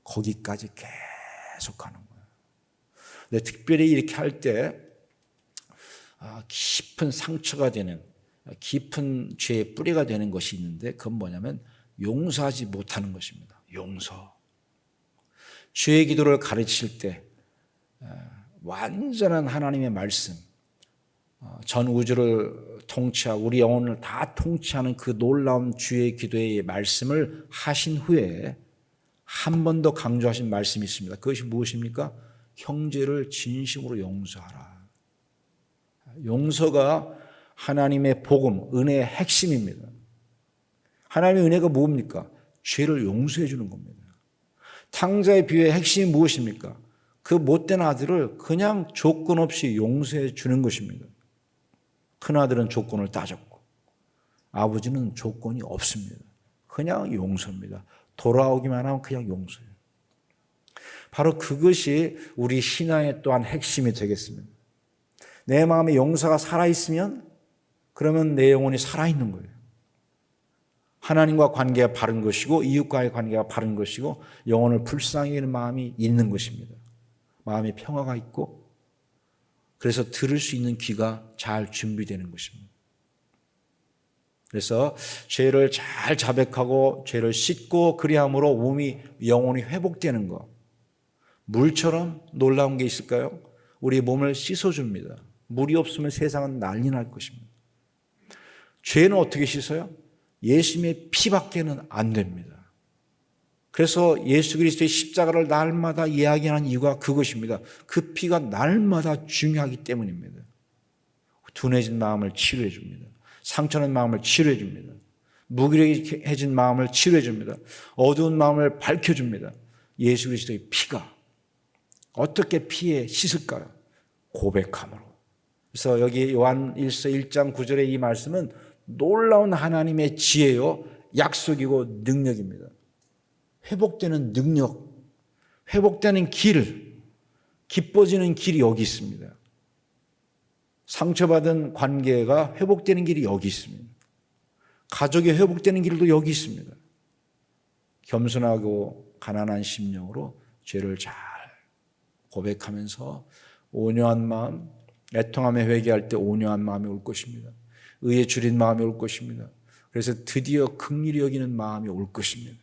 거기까지 계속 가는 거예요. 근데 특별히 이렇게 할 때 깊은 상처가 되는 깊은 죄의 뿌리가 되는 것이 있는데 그건 뭐냐면 용서하지 못하는 것입니다. 용서. 죄의 기도를 가르칠 때 완전한 하나님의 말씀, 전 우주를 통치하고 우리 영혼을 다 통치하는 그 놀라운 주의 기도의 말씀을 하신 후에 한 번 더 강조하신 말씀이 있습니다. 그것이 무엇입니까? 형제를 진심으로 용서하라. 용서가 하나님의 복음, 은혜의 핵심입니다. 하나님의 은혜가 뭡니까? 죄를 용서해 주는 겁니다. 탕자의 비유의 핵심이 무엇입니까? 그 못된 아들을 그냥 조건 없이 용서해 주는 것입니다. 큰아들은 조건을 따졌고 아버지는 조건이 없습니다. 그냥 용서입니다. 돌아오기만 하면 그냥 용서예요. 바로 그것이 우리 신앙의 또한 핵심이 되겠습니다. 내 마음에 용서가 살아있으면 그러면 내 영혼이 살아있는 거예요. 하나님과 관계가 바른 것이고 이웃과의 관계가 바른 것이고 영혼을 불쌍히 여기는 마음이 있는 것입니다. 마음에 평화가 있고 그래서 들을 수 있는 귀가 잘 준비되는 것입니다. 그래서 죄를 잘 자백하고 죄를 씻고 그리함으로 몸이 영혼이 회복되는 것. 물처럼 놀라운 게 있을까요? 우리 몸을 씻어줍니다. 물이 없으면 세상은 난리 날 것입니다. 죄는 어떻게 씻어요? 예수님의 피밖에는 안 됩니다. 그래서 예수 그리스도의 십자가를 날마다 이야기하는 이유가 그것입니다. 그 피가 날마다 중요하기 때문입니다. 둔해진 마음을 치료해 줍니다. 상처난 마음을 치료해 줍니다. 무기력해진 마음을 치료해 줍니다. 어두운 마음을 밝혀 줍니다. 예수 그리스도의 피가 어떻게 피에 씻을까요? 고백함으로. 그래서 여기 요한 1서 1장 9절의 이 말씀은 놀라운 하나님의 지혜요, 약속이고 능력입니다. 회복되는 능력, 회복되는 길, 기뻐지는 길이 여기 있습니다. 상처받은 관계가 회복되는 길이 여기 있습니다. 가족이 회복되는 길도 여기 있습니다. 겸손하고 가난한 심령으로 죄를 잘 고백하면서 온유한 마음, 애통함에 회개할 때 온유한 마음이 올 것입니다. 의에 줄인 마음이 올 것입니다. 그래서 드디어 긍휼히 여기는 마음이 올 것입니다.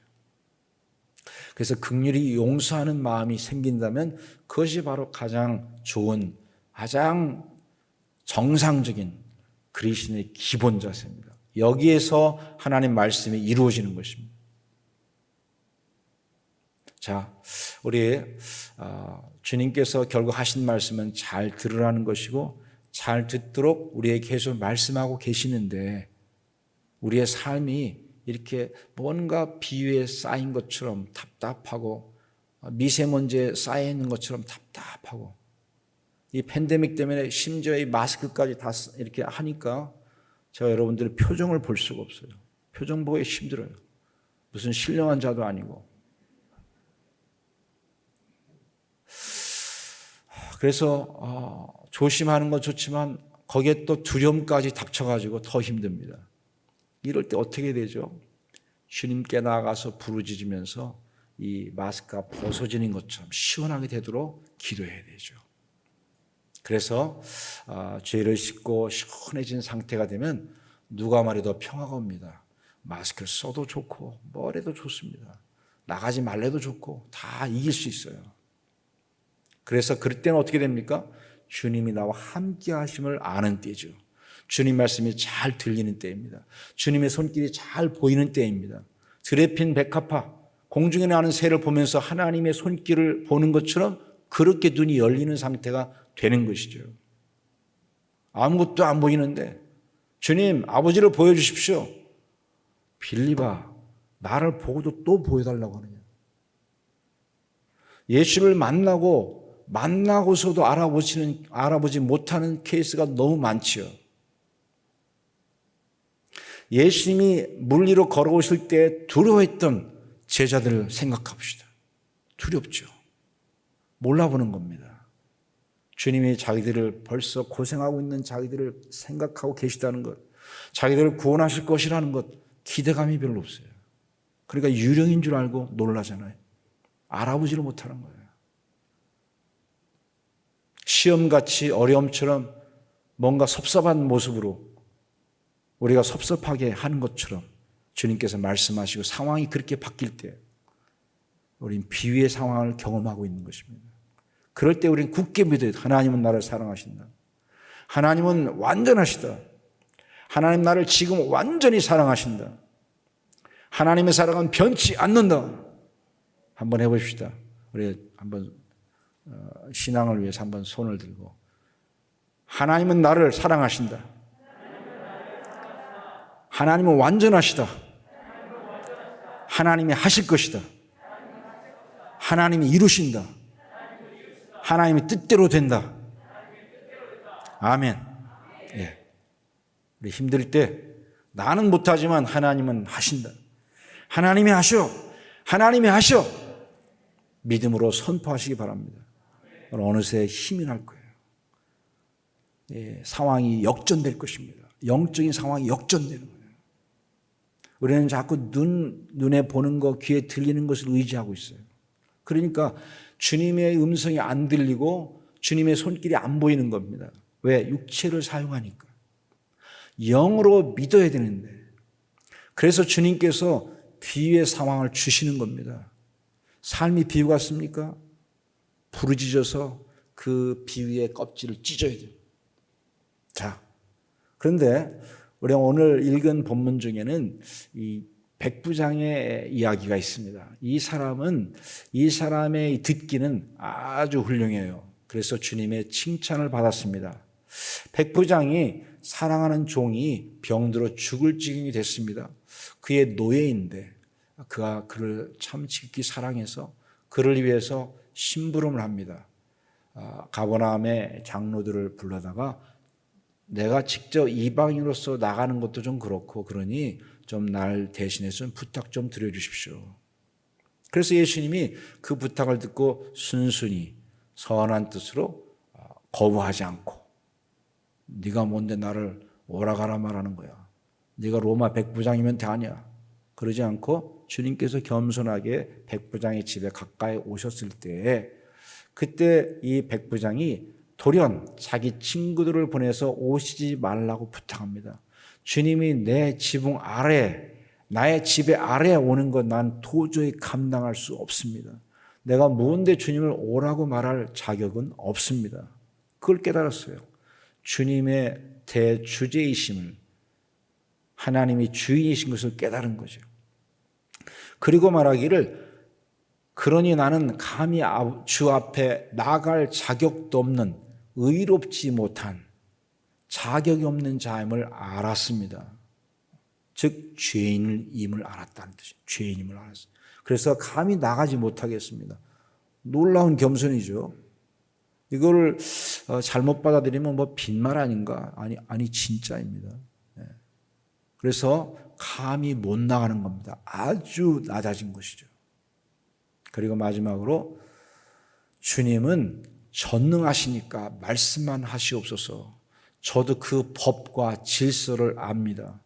그래서 긍휼히 용서하는 마음이 생긴다면 그것이 바로 가장 좋은, 가장 정상적인 그리스도인의 기본 자세입니다. 여기에서 하나님 말씀이 이루어지는 것입니다. 자, 우리 주님께서 결국 하신 말씀은 잘 들으라는 것이고 잘 듣도록 우리에게 계속 말씀하고 계시는데 우리의 삶이 이렇게 뭔가 비위에 쌓인 것처럼 답답하고 미세먼지에 쌓여 있는 것처럼 답답하고 이 팬데믹 때문에 심지어 이 마스크까지 다 이렇게 하니까 제가 여러분들의 표정을 볼 수가 없어요. 표정 보기 힘들어요. 무슨 신령한 자도 아니고. 그래서 조심하는 건 좋지만 거기에 또 두려움까지 닥쳐가지고 더 힘듭니다. 이럴 때 어떻게 되죠? 주님께 나아가서 부르짖으면서 이 마스크가 벗어지는 것처럼 시원하게 되도록 기도해야 되죠. 그래서 죄를 씻고 시원해진 상태가 되면 누가 말해도 평화가 옵니다. 마스크를 써도 좋고 뭐래도 좋습니다. 나가지 말래도 좋고 다 이길 수 있어요. 그래서 그럴 때는 어떻게 됩니까? 주님이 나와 함께 하심을 아는 때죠. 주님 말씀이 잘 들리는 때입니다. 주님의 손길이 잘 보이는 때입니다. 들에 핀 백합화, 공중에 나는 새를 보면서 하나님의 손길을 보는 것처럼 그렇게 눈이 열리는 상태가 되는 것이죠. 아무것도 안 보이는데 주님 아버지를 보여주십시오. 빌립아, 나를 보고도 또 보여달라고 하느냐. 예수를 만나고서도 알아보지 못하는 케이스가 너무 많지요. 예수님이 물 위로 걸어오실 때 두려워했던 제자들을 생각합시다. 두렵죠. 몰라보는 겁니다. 주님이 자기들을 벌써 고생하고 있는 자기들을 생각하고 계시다는 것, 자기들을 구원하실 것이라는 것, 기대감이 별로 없어요. 그러니까 유령인 줄 알고 놀라잖아요. 알아보지를 못하는 거예요. 시험같이 어려움처럼 뭔가 섭섭한 모습으로 우리가 섭섭하게 하는 것처럼 주님께서 말씀하시고 상황이 그렇게 바뀔 때 우린 비위의 상황을 경험하고 있는 것입니다. 그럴 때 우리는 굳게 믿어야 돼요. 하나님은 나를 사랑하신다. 하나님은 완전하시다. 하나님 나를 지금 완전히 사랑하신다. 하나님의 사랑은 변치 않는다. 한번 해봅시다. 우리 한번 신앙을 위해서 한번 손을 들고 하나님은 나를 사랑하신다. 하나님은 완전하시다. 하나님이 하실 것이다. 하나님이 이루신다. 하나님의 뜻대로 된다. 아멘. 예. 우리 힘들 때 나는 못하지만 하나님은 하신다. 하나님이 하셔. 하나님이 하셔. 믿음으로 선포하시기 바랍니다. 어느새 힘이 날 거예요. 예, 상황이 역전될 것입니다. 영적인 상황이 역전되는 거예요. 우리는 자꾸 눈에 보는 거, 귀에 들리는 것을 의지하고 있어요. 그러니까 주님의 음성이 안 들리고 주님의 손길이 안 보이는 겁니다. 왜? 육체를 사용하니까. 영으로 믿어야 되는데. 그래서 주님께서 비유의 상황을 주시는 겁니다. 삶이 비유 같습니까? 부르짖어서 그 비유의 껍질을 찢어야 돼요. 자, 그런데 우리가 오늘 읽은 본문 중에는 이 백부장의 이야기가 있습니다. 이 사람의 듣기는 아주 훌륭해요. 그래서 주님의 칭찬을 받았습니다. 백부장이 사랑하는 종이 병들어 죽을 지경이 됐습니다. 그의 노예인데 그가 그를 참 지극히 사랑해서 그를 위해서 심부름을 합니다. 가버나움의 장로들을 불러다가 내가 직접 이방인으로서 나가는 것도 좀 그렇고 그러니 좀 날 대신해서 좀 부탁 좀 드려주십시오. 그래서 예수님이 그 부탁을 듣고 순순히 선한 뜻으로 거부하지 않고 네가 뭔데 나를 오라가라 말하는 거야. 네가 로마 백부장이면 다냐. 그러지 않고 주님께서 겸손하게 백부장의 집에 가까이 오셨을 때 그때 이 백부장이 돌연 자기 친구들을 보내서 오시지 말라고 부탁합니다. 주님이 내 지붕 아래, 나의 집에 아래에 오는 것 난 도저히 감당할 수 없습니다. 내가 뭔데 주님을 오라고 말할 자격은 없습니다. 그걸 깨달았어요. 주님의 대주제이심을, 하나님이 주인이신 것을 깨달은 거죠. 그리고 말하기를 그러니 나는 감히 주 앞에 나갈 자격도 없는 의롭지 못한 자격이 없는 자임을 알았습니다. 즉 죄인임을 알았다는 뜻이에요. 죄인임을 알았어요. 그래서 감히 나가지 못하겠습니다. 놀라운 겸손이죠. 이거를 잘못 받아들이면 뭐 빈말 아닌가? 아니 진짜입니다. 그래서 감이 못 나가는 겁니다. 아주 낮아진 것이죠. 그리고 마지막으로 주님은 전능하시니까 말씀만 하시옵소서. 저도 그 법과 질서를 압니다.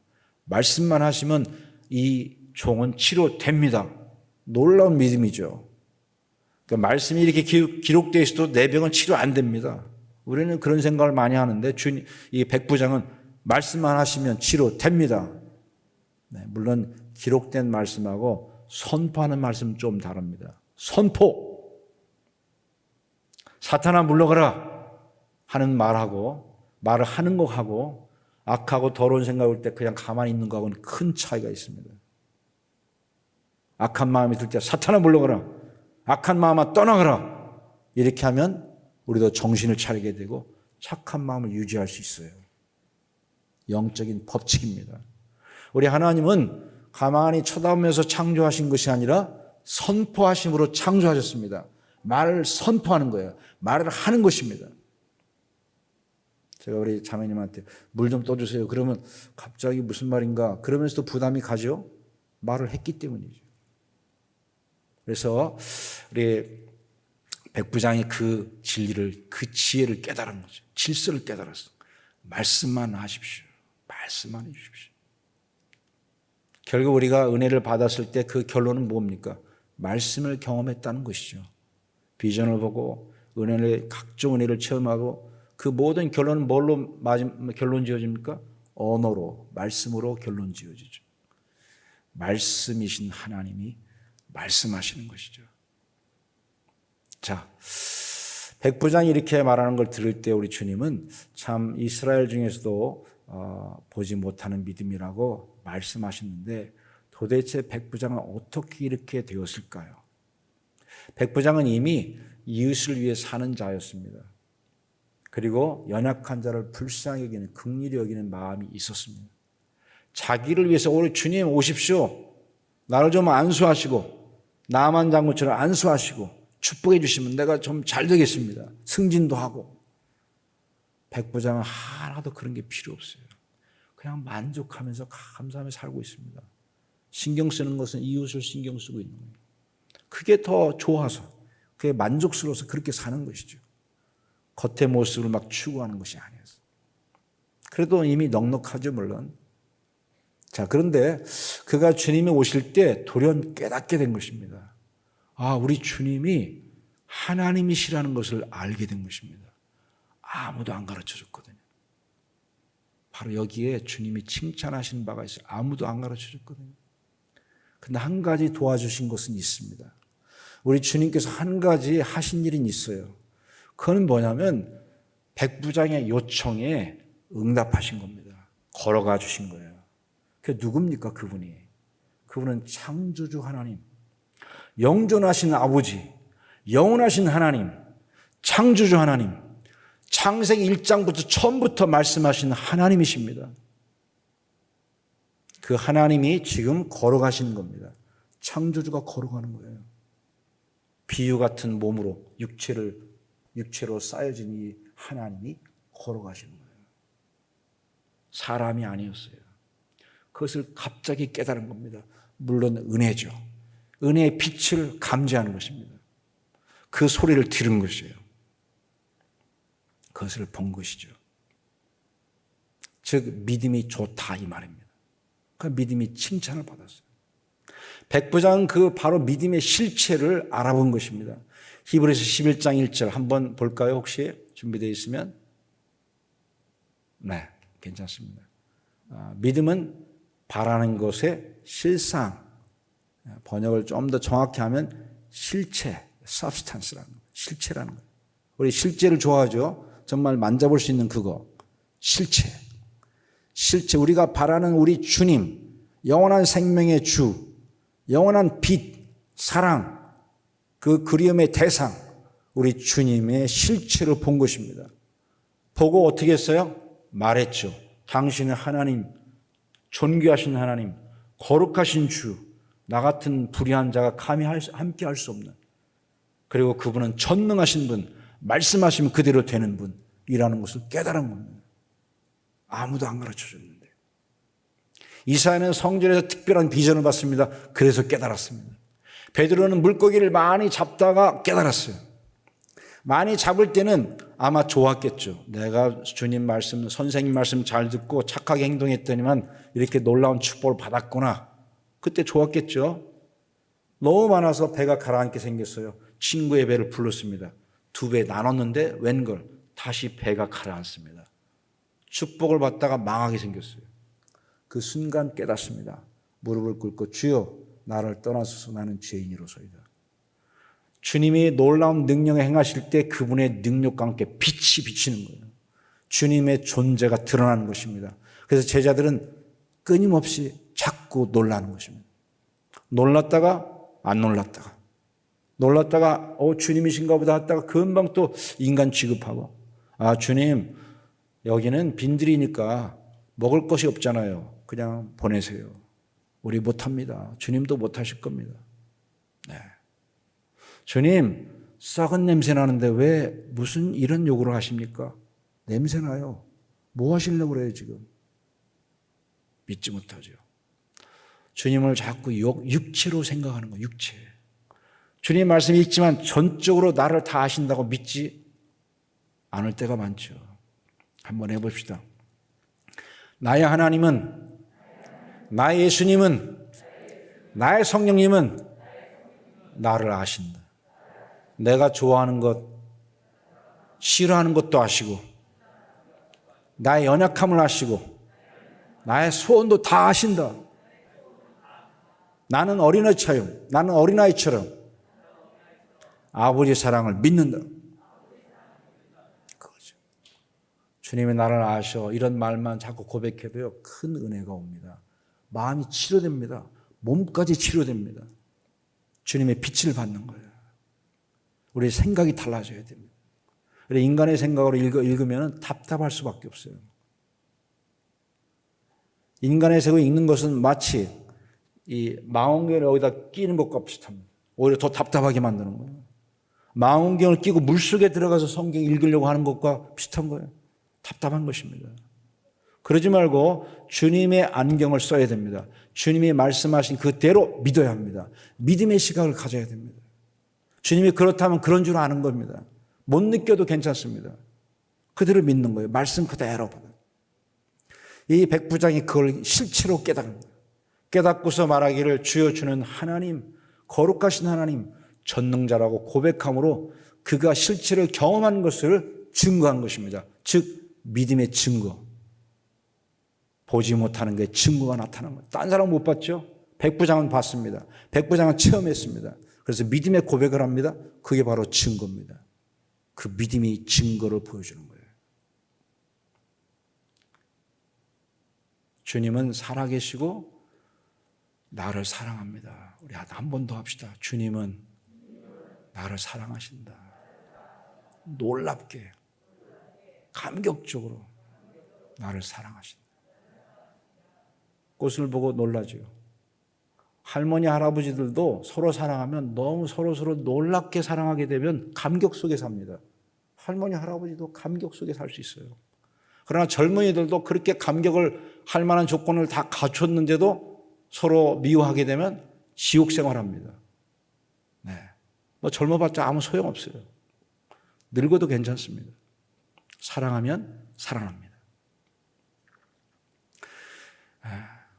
말씀만 하시면 이 종은 치료됩니다. 놀라운 믿음이죠. 그러니까 말씀이 이렇게 기록되어 있어도 내 병은 치료 안 됩니다. 우리는 그런 생각을 많이 하는데 이 백부장은 말씀만 하시면 치료됩니다. 네, 물론 기록된 말씀하고 선포하는 말씀은 좀 다릅니다. 선포. 사탄아 물러가라 하는 말하고 말을 하는 것하고 악하고 더러운 생각이 올 때 그냥 가만히 있는 것하고는 큰 차이가 있습니다. 악한 마음이 들 때 사탄아 물러가라. 악한 마음아 떠나가라. 이렇게 하면 우리도 정신을 차리게 되고 착한 마음을 유지할 수 있어요. 영적인 법칙입니다. 우리 하나님은 가만히 쳐다보면서 창조하신 것이 아니라 선포하심으로 창조하셨습니다. 말을 선포하는 거예요. 말을 하는 것입니다. 제가 우리 자매님한테 물 좀 떠주세요. 그러면 갑자기 무슨 말인가? 그러면서도 부담이 가죠? 말을 했기 때문이죠. 그래서 우리 백부장이 그 진리를, 그 지혜를 깨달은 거죠. 질서를 깨달았어. 말씀만 하십시오. 말씀만 해주십시오. 결국 우리가 은혜를 받았을 때 그 결론은 뭡니까? 말씀을 경험했다는 것이죠. 비전을 보고 은혜를, 각종 은혜를 체험하고 그 모든 결론은 뭘로 결론 지어집니까? 언어로, 말씀으로 결론 지어지죠. 말씀이신 하나님이 말씀하시는 것이죠. 자, 백부장이 이렇게 말하는 걸 들을 때 우리 주님은 참 이스라엘 중에서도 보지 못하는 믿음이라고 말씀하셨는데 도대체 백부장은 어떻게 이렇게 되었을까요? 백부장은 이미 이웃을 위해 사는 자였습니다. 그리고 연약한 자를 불쌍히 여기는, 긍휼히 여기는 마음이 있었습니다. 자기를 위해서 오늘 주님 오십시오. 나를 좀 안수하시고 나만 장군처럼 안수하시고 축복해 주시면 내가 좀 잘 되겠습니다. 승진도 하고. 백부장은 하나도 그런 게 필요 없어요. 그냥 만족하면서 감사하며 살고 있습니다. 신경 쓰는 것은 이웃을 신경 쓰고 있는 거예요. 그게 더 좋아서, 그게 만족스러워서 그렇게 사는 것이죠. 겉의 모습을 막 추구하는 것이 아니었어요. 그래도 이미 넉넉하죠, 물론. 자, 그런데 그가 주님이 오실 때 돌연 깨닫게 된 것입니다. 아, 우리 주님이 하나님이시라는 것을 알게 된 것입니다. 아무도 안 가르쳐 줬거든요. 바로 여기에 주님이 칭찬하신 바가 있어요. 아무도 안 가르쳐 줬거든요. 근데 한 가지 도와주신 것은 있습니다. 우리 주님께서 한 가지 하신 일은 있어요. 그건 뭐냐면 백부장의 요청에 응답하신 겁니다. 걸어가 주신 거예요. 그게 누굽니까, 그분이? 그분은 창조주 하나님, 영존하신 아버지, 영원하신 하나님, 창조주 하나님, 창세기 1장부터 처음부터 말씀하신 하나님이십니다. 그 하나님이 지금 걸어가시는 겁니다. 창조주가 걸어가는 거예요. 비유 같은 몸으로 육체로 쌓여진 이 하나님이 걸어가시는 거예요. 사람이 아니었어요. 그것을 갑자기 깨달은 겁니다. 물론 은혜죠. 은혜의 빛을 감지하는 것입니다. 그 소리를 들은 것이에요. 그것을 본 것이죠. 즉 믿음이 좋다 이 말입니다. 그 믿음이 칭찬을 받았어요. 백부장은 그 바로 믿음의 실체를 알아본 것입니다. 히브리서 11장 1절 한번 볼까요? 혹시 준비되어 있으면? 네, 괜찮습니다. 믿음은 바라는 것의 실상, 번역을 좀 더 정확히 하면 실체, substance라는 거예요. 실체라는 거예요. 우리 실제를 좋아하죠? 정말 만져볼 수 있는 그거, 실체, 우리가 바라는 우리 주님, 영원한 생명의 주, 영원한 빛, 사랑, 그 그리움의 대상, 우리 주님의 실체를 본 것입니다. 보고 어떻게 했어요? 말했죠. 당신은 하나님, 존귀하신 하나님, 거룩하신 주, 나 같은 불의한 자가 감히 함께 할 수 없는, 그리고 그분은 전능하신 분, 말씀하시면 그대로 되는 분이라는 것을 깨달은 겁니다. 아무도 안 가르쳐 줬는데. 이사야는 성전에서 특별한 비전을 받습니다. 그래서 깨달았습니다. 베드로는 물고기를 많이 잡다가 깨달았어요. 많이 잡을 때는 아마 좋았겠죠. 내가 주님 말씀, 선생님 말씀 잘 듣고 착하게 행동했더니만 이렇게 놀라운 축복을 받았구나. 그때 좋았겠죠. 너무 많아서 배가 가라앉게 생겼어요. 친구의 배를 불렀습니다. 2배 나눴는데 웬걸 다시 배가 가라앉습니다. 축복을 받다가 망하게 생겼어요. 그 순간 깨닫습니다. 무릎을 꿇고 주여 나를 떠나소서 나는 죄인이로소이다. 주님이 놀라운 능력을 행하실 때 그분의 능력과 함께 빛이 비치는 거예요. 주님의 존재가 드러나는 것입니다. 그래서 제자들은 끊임없이 자꾸 놀라는 것입니다. 놀랐다가 안 놀랐다가 놀랐다가 주님이신가 보다 했다가 금방 또 인간 취급하고 주님 여기는 빈들이니까 먹을 것이 없잖아요. 그냥 보내세요. 우리 못합니다. 주님도 못하실 겁니다. 네. 주님 썩은 냄새 나는데 왜 무슨 이런 요구를 하십니까? 냄새 나요. 뭐 하시려고 그래요 지금? 믿지 못하죠. 주님을 자꾸 육체로 생각하는 거예요. 육체. 주님 말씀이 있지만 전적으로 나를 다 아신다고 믿지 않을 때가 많죠. 한번 해봅시다. 나의 하나님은, 나의 예수님은, 나의 성령님은 나를 아신다. 내가 좋아하는 것, 싫어하는 것도 아시고 나의 연약함을 아시고 나의 소원도 다 아신다. 나는 어린아이처럼 아버지의 사랑을 믿는다. 그거죠. 주님이 나를 아셔. 이런 말만 자꾸 고백해도요, 큰 은혜가 옵니다. 마음이 치료됩니다. 몸까지 치료됩니다. 주님의 빛을 받는 거예요. 우리 생각이 달라져야 됩니다. 인간의 생각으로 읽으면 답답할 수밖에 없어요. 인간의 생각을 읽는 것은 마치 이 망원경을 여기다 끼는 것과 비슷합니다. 오히려 더 답답하게 만드는 거예요. 망원경을 끼고 물속에 들어가서 성경 읽으려고 하는 것과 비슷한 거예요. 답답한 것입니다. 그러지 말고 주님의 안경을 써야 됩니다. 주님이 말씀하신 그대로 믿어야 합니다. 믿음의 시각을 가져야 됩니다. 주님이 그렇다면 그런 줄 아는 겁니다. 못 느껴도 괜찮습니다. 그대로 믿는 거예요. 말씀 그대로. 이 백부장이 그걸 실체로 깨닫는 거예요. 깨닫고서 말하기를 주여 주는 하나님, 거룩하신 하나님, 전능자라고 고백함으로 그가 실체를 경험한 것을 증거한 것입니다. 즉 믿음의 증거. 보지 못하는 게 증거가 나타난 거예요. 딴 사람은 못 봤죠? 백부장은 봤습니다. 백부장은 체험했습니다. 그래서 믿음의 고백을 합니다. 그게 바로 증거입니다. 그 믿음이 증거를 보여주는 거예요. 주님은 살아계시고 나를 사랑합니다. 우리 한 번 더 합시다. 주님은 나를 사랑하신다. 놀랍게, 감격적으로 나를 사랑하신다. 꽃을 보고 놀라죠. 할머니, 할아버지들도 서로 사랑하면 너무 서로 놀랍게 사랑하게 되면 감격 속에 삽니다. 할머니, 할아버지도 감격 속에 살 수 있어요. 그러나 젊은이들도 그렇게 감격을 할 만한 조건을 다 갖췄는데도 서로 미워하게 되면 지옥 생활합니다. 네. 뭐 젊어봤자 아무 소용없어요. 늙어도 괜찮습니다. 사랑하면 살아납니다.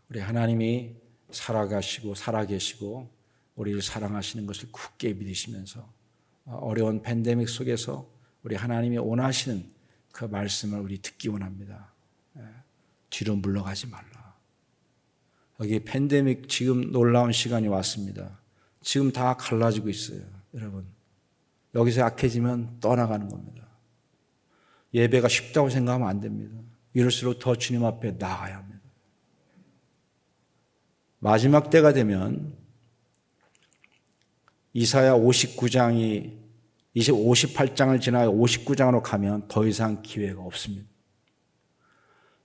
우리 하나님이 살아가시고 살아계시고 우리를 사랑하시는 것을 굳게 믿으시면서 어려운 팬데믹 속에서 우리 하나님이 원하시는 그 말씀을 우리 듣기 원합니다. 뒤로 물러가지 말라. 여기 팬데믹 지금 놀라운 시간이 왔습니다. 지금 다 갈라지고 있어요. 여러분 여기서 약해지면 떠나가는 겁니다. 예배가 쉽다고 생각하면 안 됩니다. 이럴수록 더 주님 앞에 나아가야 합니다. 마지막 때가 되면 이사야 59장이 58장을 지나서 59장으로 가면 더 이상 기회가 없습니다.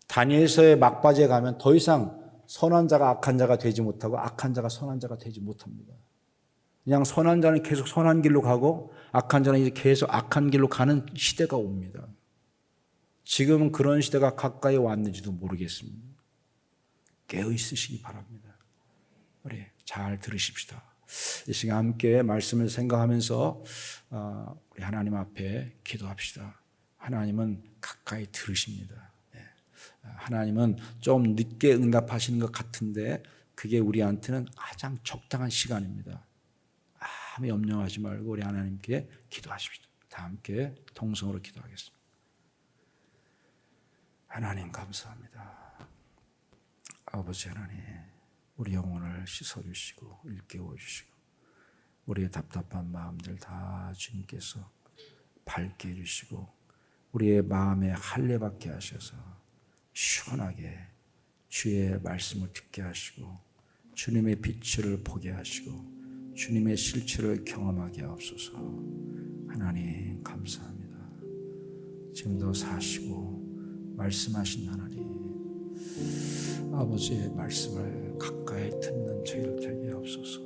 다니엘서의 막바지에 가면 더 이상 선한 자가 악한 자가 되지 못하고 악한 자가 선한 자가 되지 못합니다. 그냥 선한 자는 계속 선한 길로 가고 악한 자는 이제 계속 악한 길로 가는 시대가 옵니다. 지금은 그런 시대가 가까이 왔는지도 모르겠습니다. 깨어 있으시기 바랍니다. 우리 잘 들으십시다. 이 시간 함께 말씀을 생각하면서 우리 하나님 앞에 기도합시다. 하나님은 가까이 들으십니다. 하나님은 좀 늦게 응답하시는 것 같은데 그게 우리한테는 가장 적당한 시간입니다. 아무 염려하지 말고 우리 하나님께 기도하십시다. 다 함께 동성으로 기도하겠습니다. 하나님 감사합니다. 아버지 하나님, 우리 영혼을 씻어주시고 일깨워주시고 우리의 답답한 마음들 다 주님께서 밝게 해주시고 우리의 마음에 할례받게 하셔서 시원하게 주의 말씀을 듣게 하시고 주님의 빛을 보게 하시고 주님의 실체를 경험하게 하옵소서. 하나님 감사합니다. 지금도 사시고 말씀하신 하나님, 아버지의 말씀을 가까이 듣는 저희를 되게 하옵소서.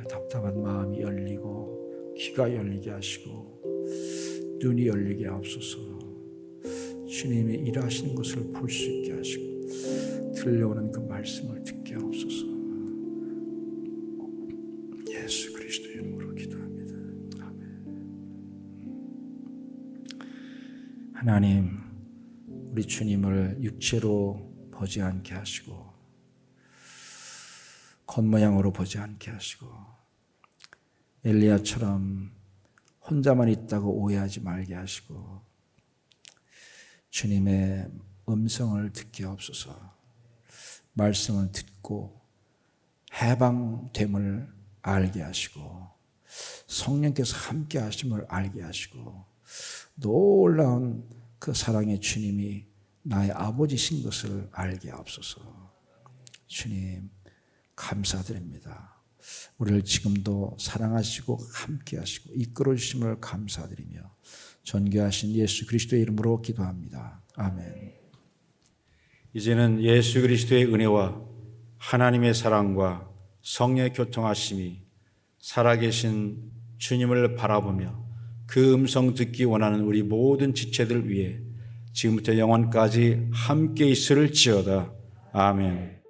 답답한 마음이 열리고 귀가 열리게 하시고 눈이 열리게 하옵소서. 주님이 일하시는 것을 볼 수 있게 하시고 들려오는 그 말씀을 듣게 하옵소서. 예수 그리스도 이름으로 기도합니다. 아멘. 하나님, 우리 주님을 육체로 보지 않게 하시고 겉모양으로 보지 않게 하시고 엘리야처럼 혼자만 있다고 오해하지 말게 하시고 주님의 음성을 듣게 하옵소서. 말씀을 듣고 해방됨을 알게 하시고 성령께서 함께 하심을 알게 하시고 놀라운 그 사랑의 주님이 나의 아버지신 것을 알게 하옵소서. 주님 감사드립니다. 우리를 지금도 사랑하시고 함께 하시고 이끌어 주심을 감사드리며 존귀하신 예수 그리스도의 이름으로 기도합니다. 아멘. 이제는 예수 그리스도의 은혜와 하나님의 사랑과 성령의 교통하심이 살아계신 주님을 바라보며 그 음성 듣기 원하는 우리 모든 지체들 위해 지금부터 영원까지 함께 있을지어다. 아멘.